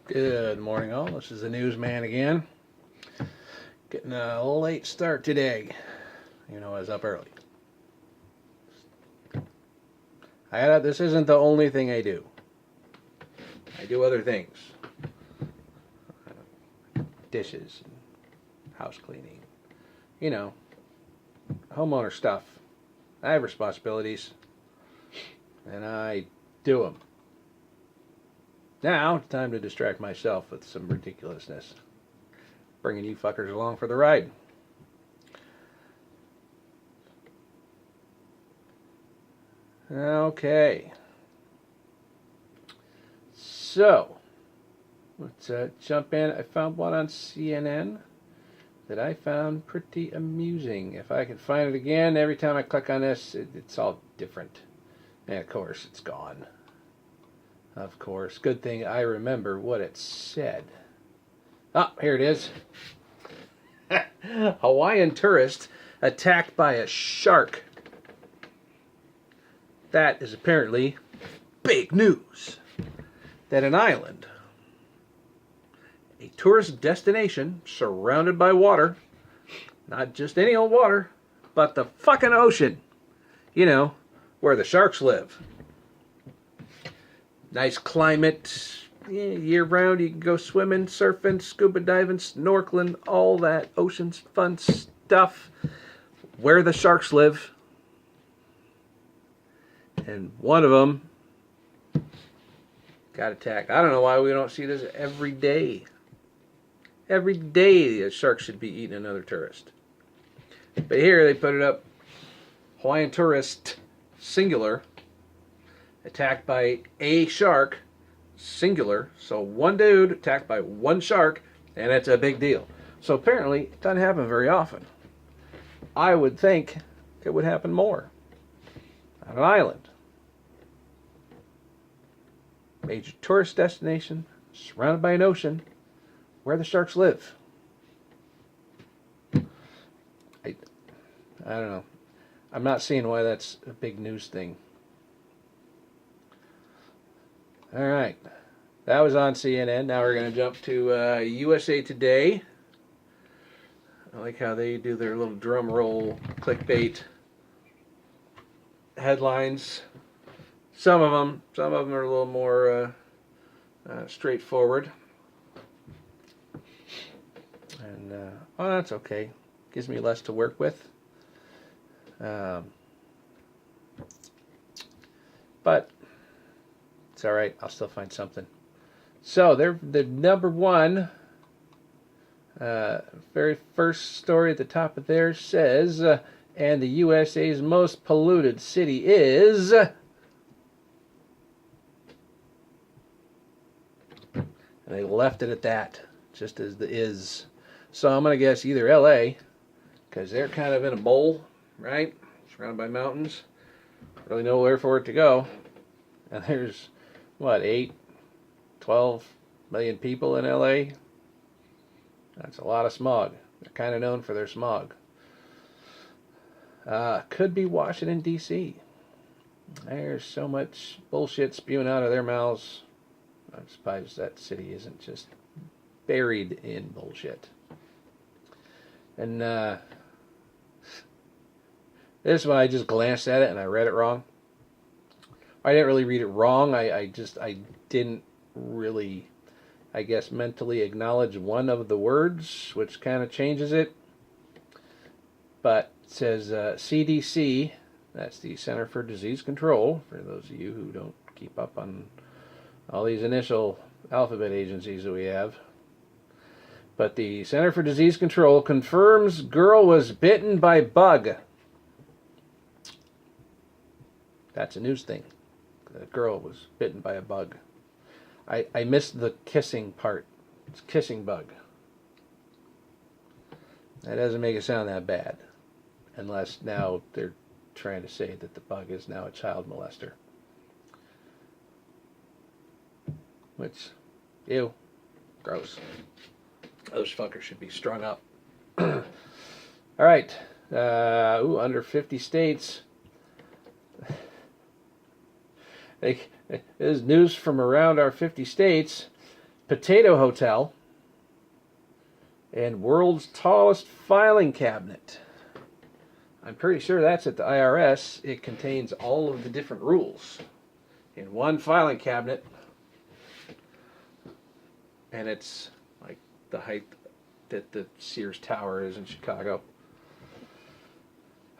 Good morning, all. This is the newsman again. Getting a late start today. You know, I was up early. This isn't the only thing I do. I do other things. Dishes, house cleaning. You know, homeowner stuff. I have responsibilities, and I do them. Now, it's time to distract myself with some ridiculousness. Bringing you fuckers along for the ride. Okay. So, let's jump in. I found one on CNN that I found pretty amusing. If I can find it again, every time I click on this, it's all different. And of course, it's gone. Of course. Good thing I remember what it said. Ah, here it is. Hawaiian tourist attacked by a shark. That is apparently big news. That an island, a tourist destination surrounded by water, not just any old water, but the fucking ocean, you know, where the sharks live. Nice climate, year round. You can go swimming, surfing, scuba diving, snorkeling, all that ocean's fun stuff where the sharks live. And one of them got attacked. I don't know why we don't see this every day. Every day a shark should be eating another tourist. But here they put it up, Hawaiian tourist, singular, attacked by a shark, singular. So one dude attacked by one shark, and it's a big deal. So apparently it doesn't happen very often. I would think it would happen more on an island. Major tourist destination, surrounded by an ocean, where the sharks live. I don't know. I'm not seeing why that's a big news thing. All right. That was on CNN. Now we're going to jump to USA Today. I like how they do their little drum roll clickbait headlines. Some of them are a little more straightforward. And, that's okay. Gives me less to work with. But it's all right. I'll still find something. So they're the number one. Very first story at the top of there says, and the USA's most polluted city is. And they left it at that, just as the is. So I'm going to guess either LA, because they're kind of in a bowl, right? Surrounded by mountains. Really nowhere for it to go. And there's, 12 million people in LA? That's a lot of smog. They're kind of known for their smog. Could be Washington, D.C. There's so much bullshit spewing out of their mouths. I'm surprised that city isn't just buried in bullshit. And this one, I just glanced at it and I read it wrong. I didn't really read it wrong. I didn't really, I guess, mentally acknowledge one of the words, which kind of changes it. But it says CDC, that's the Center for Disease Control, for those of you who don't keep up on all these initial alphabet agencies that we have. But the Center for Disease Control confirms girl was bitten by bug. That's a news thing. The girl was bitten by a bug. I missed the kissing part. It's kissing bug. That doesn't make it sound that bad. Unless now they're trying to say that the bug is now a child molester. Which, ew, gross. Those fuckers should be strung up. All right. Under 50 states. There's news from around our 50 states. Potato Hotel, and world's tallest filing cabinet. I'm pretty sure that's at the IRS. It contains all of the different rules in one filing cabinet, and it's like the height that the Sears Tower is in Chicago.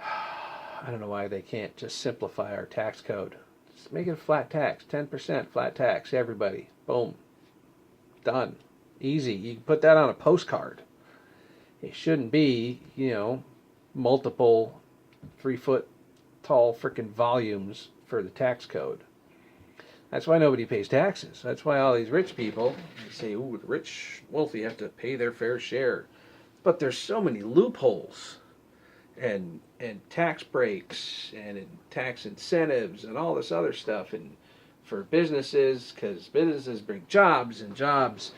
I don't know why they can't just simplify our tax code. Just make it a flat tax, 10% flat tax, everybody. Boom. Done. Easy. You can put that on a postcard. It shouldn't be, multiple 3-foot tall freaking volumes for the tax code. That's why nobody pays taxes. That's why all these rich people, they say, ooh, the rich, wealthy have to pay their fair share. But there's so many loopholes and tax breaks and tax incentives and all this other stuff, and for businesses, because businesses bring jobs, and jobs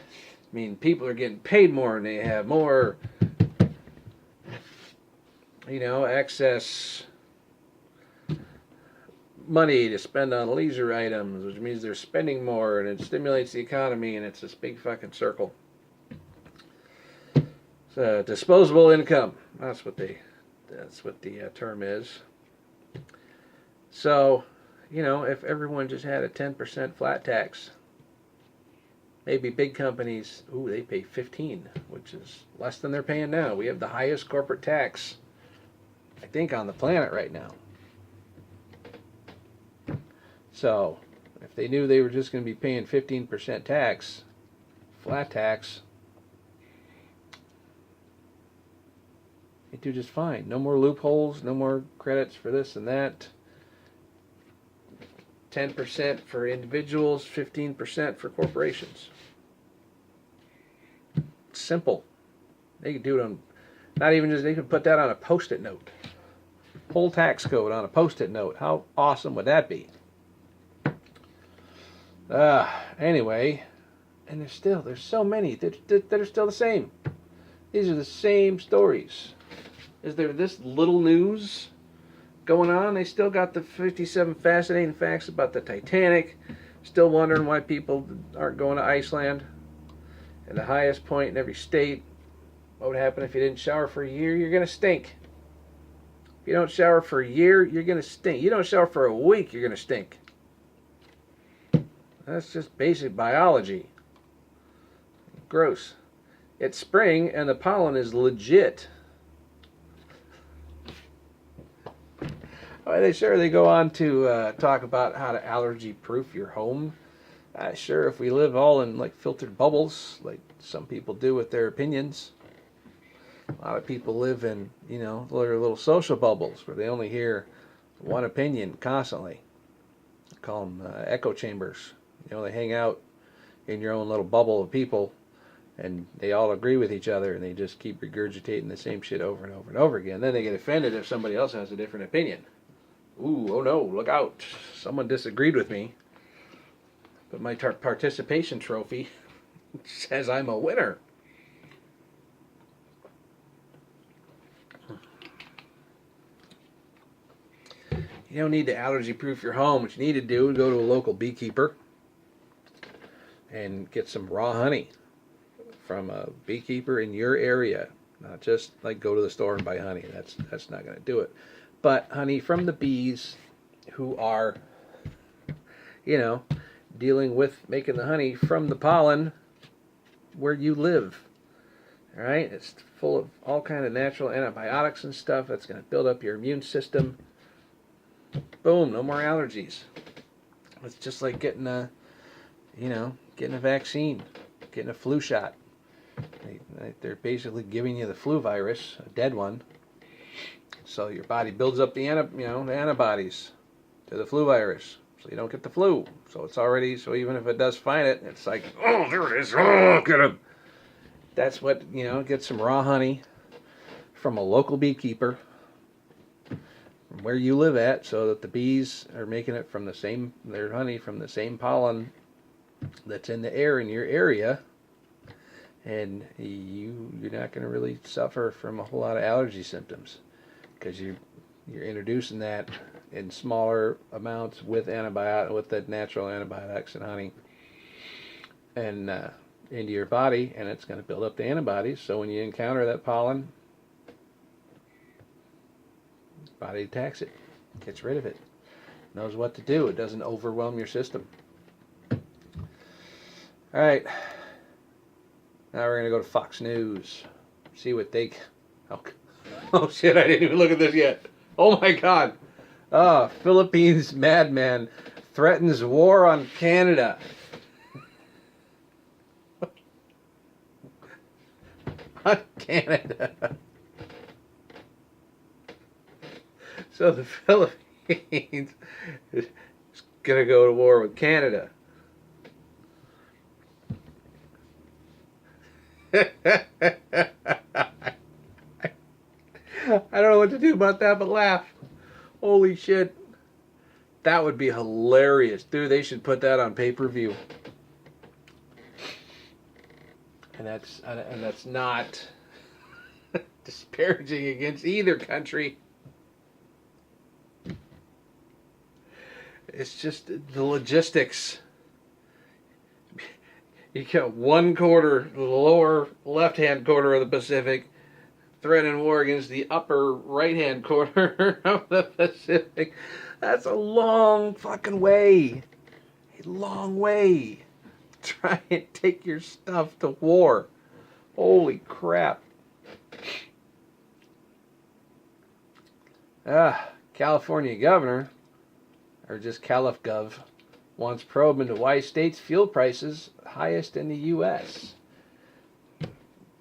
mean people are getting paid more and they have more excess money to spend on leisure items, which means they're spending more, and it stimulates the economy, and it's this big fucking circle. So disposable income, that's what the term is. So, if everyone just had a 10% flat tax, maybe big companies, they pay 15, which is less than they're paying now. We have the highest corporate tax, I think, on the planet right now. So, if they knew they were just going to be paying 15% tax, flat tax, they do just fine. No more loopholes, no more credits for this and that. 10% for individuals, 15% for corporations. It's simple. They could do it on, they could put that on a Post-it note. Whole tax code on a Post-it note. How awesome would that be? Anyway, and there's so many that are still the same. These are the same stories. Is there this little news going on? They still got the 57 fascinating facts about the Titanic. Still wondering why people aren't going to Iceland. And the highest point in every state. What would happen if you didn't shower for a year? You're going to stink. If you don't shower for a year, you're going to stink. You don't shower for a week, you're going to stink. That's just basic biology. Gross. It's spring and the pollen is legit. They go on to talk about how to allergy-proof your home. Sure, if we live all in filtered bubbles, like some people do with their opinions. A lot of people live in, little social bubbles where they only hear one opinion constantly. I call them echo chambers. They hang out in your own little bubble of people, and they all agree with each other, and they just keep regurgitating the same shit over and over and over again. Then they get offended if somebody else has a different opinion. Ooh, oh no, look out. Someone disagreed with me. But my participation trophy says I'm a winner. You don't need to allergy-proof your home. What you need to do is go to a local beekeeper and get some raw honey from a beekeeper in your area. Not just go to the store and buy honey. That's not going to do it. But honey from the bees who are, dealing with making the honey from the pollen where you live. All right? It's full of all kind of natural antibiotics and stuff that's going to build up your immune system. Boom, no more allergies. It's just like getting a vaccine, getting a flu shot. They're basically giving you the flu virus, a dead one, so your body builds up the antibodies to the flu virus, so you don't get the flu. So even if it does find it, it's like, oh, there it is, oh, get him. That's what, get some raw honey from a local beekeeper from where you live at, so that the bees are making it from their honey from the same pollen that's in the air in your area, and you're not going to really suffer from a whole lot of allergy symptoms, because you're introducing that in smaller amounts with the natural antibiotics and honey, and into your body, and it's going to build up the antibodies. So when you encounter that pollen, body attacks it, gets rid of it, knows what to do. It doesn't overwhelm your system. All right. Now we're going to go to Fox News. See what they... Oh shit, I didn't even look at this yet. Oh my God. Philippines madman threatens war on Canada. On Canada. So the Philippines is going to go to war with Canada. I don't know what to do about that but laugh. Holy shit. That would be hilarious. Dude, they should put that on pay-per-view. And that's not disparaging against either country. It's just the logistics. You got one quarter, the lower left-hand quarter of the Pacific, threatening war against the upper right-hand corner of the Pacific. That's a long fucking way. A long way. Try and take your stuff to war. Holy crap. California governor, or just CalifGov, wants probe into why states' fuel prices highest in the U.S.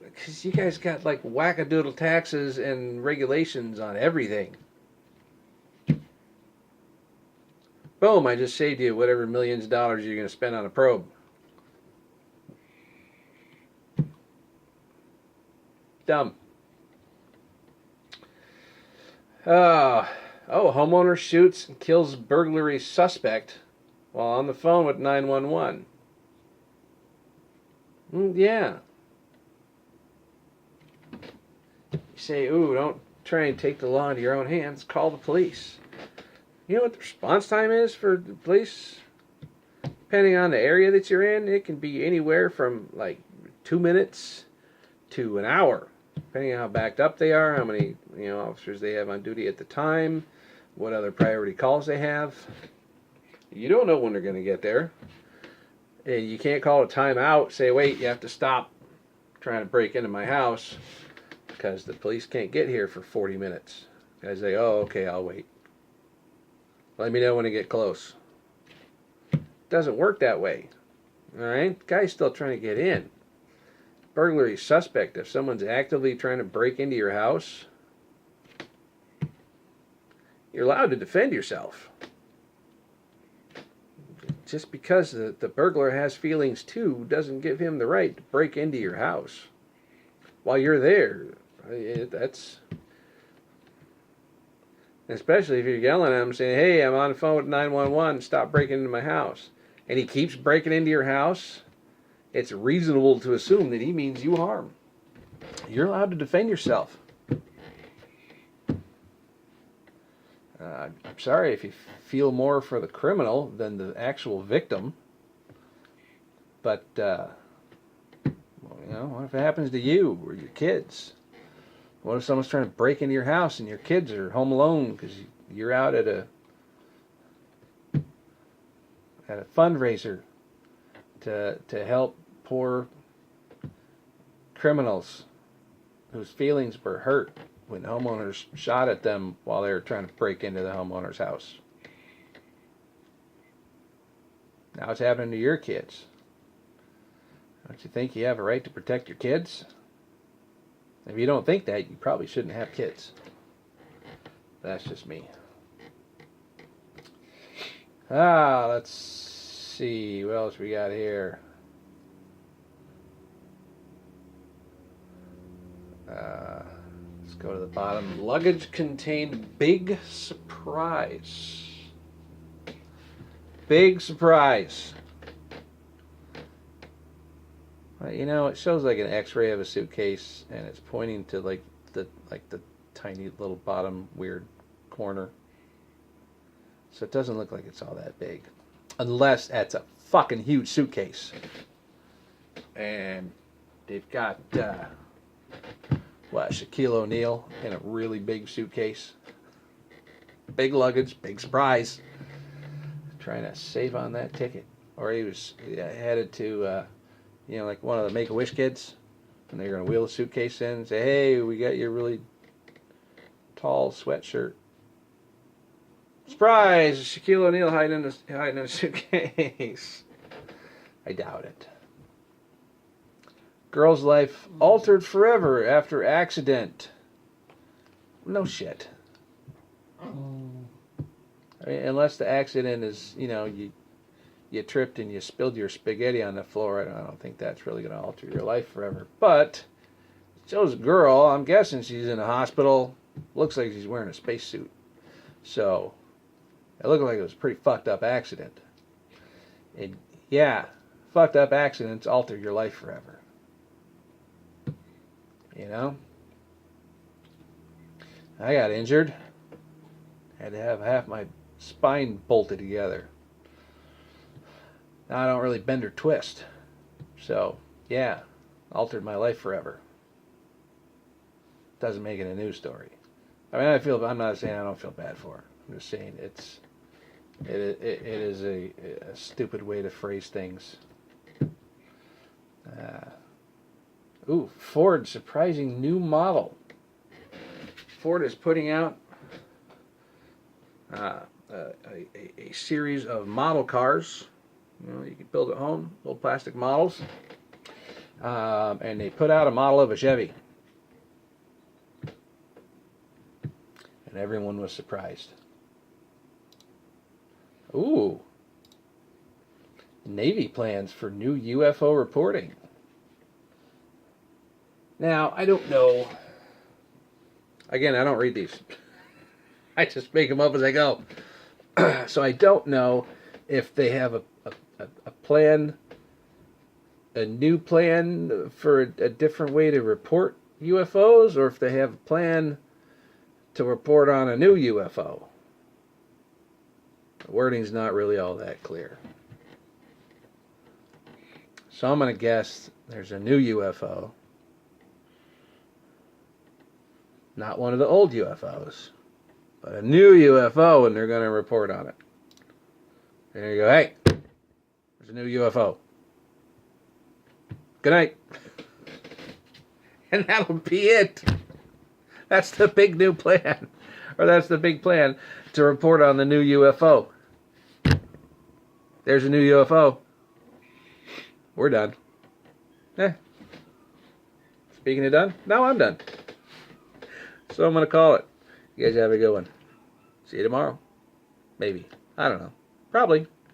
Because you guys got like wackadoodle taxes and regulations on everything. Boom, I just saved you whatever millions of dollars you're going to spend on a probe. Dumb. Homeowner shoots and kills burglary suspect while on the phone with 911. Yeah. You say, ooh, don't try and take the law into your own hands. Call the police. You know what the response time is for the police? Depending on the area that you're in, it can be anywhere from like 2 minutes to an hour. Depending on how backed up they are, how many officers they have on duty at the time, what other priority calls they have. You don't know when they're going to get there. And you can't call a timeout, say, wait, you have to stop trying to break into my house because the police can't get here for 40 minutes. Guys say, oh, okay, I'll wait. Let me know when I get close. It doesn't work that way. All right? The guy's still trying to get in. Burglary suspect. If someone's actively trying to break into your house, you're allowed to defend yourself. Just because the burglar has feelings too doesn't give him the right to break into your house while you're there. That's... Especially if you're yelling at him saying, hey, I'm on the phone with 911, stop breaking into my house. And he keeps breaking into your house, it's reasonable to assume that he means you harm. You're allowed to defend yourself. I'm sorry if you feel more for the criminal than the actual victim. But, what if it happens to you or your kids? What if someone's trying to break into your house and your kids are home alone because you're out at a fundraiser to help poor criminals whose feelings were hurt when homeowners shot at them while they were trying to break into the homeowner's house? Now it's happening to your kids. Don't you think you have a right to protect your kids? If you don't think that, you probably shouldn't have kids. That's just me. Let's see. What else we got here? Let's go to the bottom. Luggage contained big surprise. Big surprise. It shows like an X-ray of a suitcase, and it's pointing to like the tiny little bottom weird corner. So it doesn't look like it's all that big, unless that's a fucking huge suitcase. and they've got Shaquille O'Neal in a really big suitcase, big luggage, big surprise. Trying to save on that ticket, or he was headed to like one of the Make-A-Wish kids, and they're gonna wheel a suitcase in and say, "Hey, we got your really tall sweatshirt. Surprise! Shaquille O'Neal hiding in a suitcase." I doubt it. Girl's life altered forever after accident. No shit. I mean, unless the accident is, you tripped and you spilled your spaghetti on the floor, I don't think that's really going to alter your life forever. But it shows a girl. I'm guessing she's in a hospital. Looks like she's wearing a spacesuit. So it looked like it was a pretty fucked up accident. And yeah, fucked up accidents alter your life forever. I got injured. Had to have half my spine bolted together. Now I don't really bend or twist. So, yeah, altered my life forever. Doesn't make it a news story. I mean, I'm not saying I don't feel bad for her. I'm just saying it is a stupid way to phrase things. Ford surprising new model. Ford is putting out a series of model cars. You can build at home, little plastic models. And they put out a model of a Chevy. And everyone was surprised. Ooh. Navy plans for new UFO reporting. Now, I don't know. Again, I don't read these. I just make them up as I go. So I don't know if they have a plan, a new plan for a different way to report UFOs, or if they have a plan to report on a new UFO. The wording's not really all that clear. So I'm going to guess there's a new UFO. Not one of the old UFOs, but a new UFO, and they're going to report on it. There you go. Hey, there's a new UFO. Good night. And that'll be it. That's the big new plan. Or that's the big plan, to report on the new UFO. There's a new UFO. We're done. Speaking of done, now I'm done. So I'm going to call it. You guys have a good one. See you tomorrow. Maybe. I don't know. Probably.